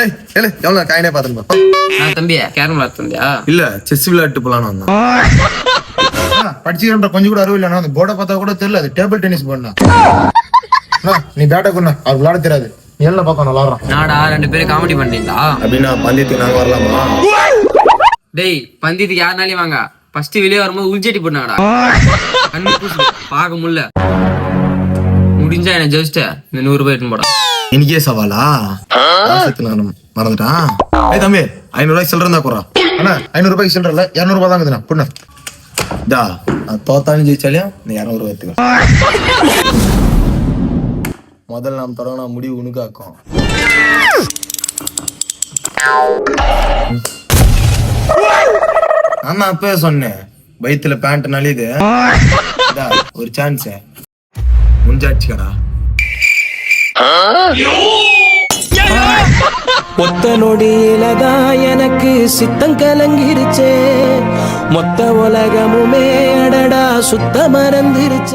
ஏய் ஏலே எவ்வளவு காயினே பாத்துங்க நான் தம்பியா கேரம் விளையாடுறியா? இல்ல செஸ் விளையாட்டு போலான்னு வந்தோம். படிச்சுக்கிற கொஞ்சம் கூட அறிவு இல்லைன்னா அந்த போர்டை பார்த்தா கூட தெரியல, அது டேபிள் டென்னிஸ் போடணும். நீ பேட்டை கொண்டு அவர் விளையாட தெரியாது, நீ எல்லாம் பார்க்க விளாடுறான். நாடா 2 பேரும் காமெடி பண்றீங்களா? அப்படின்னா பந்தயத்துக்கு நாங்க வரலாமா? டேய் பந்தயத்துக்கு யாருனாலையும் வாங்க, ஃபர்ஸ்ட் வெளியே வரும்போது உள்செட்டி போட்டாங்கடா. கண்ணு பூசு பார்க்க முடியல. முடிஞ்சா என்ன ஜஸ்ட் இந்த 100 ரூபாய் எடுத்துன்னு போடா. இன்னைக்கே சவாலா? மறந்துட்டான். ஏய் தம்பி 500 ரூபாய்க்கு சில்லற இருந்தா குறா. அண்ணா 500 ரூபாய்க்கு சில்லற இல்ல, 200 ரூபாய் தான் இருக்குதுண்ணா. பொண்ணு டா தோத்தாலும் ஜெயிச்சாலையும் நீ 200 ரூபாய் எடுத்துக்க. முதல்ல நாம் தரவனா முடிவு உனக்காக்கும். ஆமா அப்பவே சொன்னேன், வயிற்றுல பேண்ட் நலியுது, ஒரு சான்ஸ் முடிஞ்சாச்சுக்கடா. ஒத்த நொடியிலதான் எனக்கு சித்தம் கலங்கிருச்சே, மொத்த உலகமுமே அடடா சுத்த மறந்துருச்சு.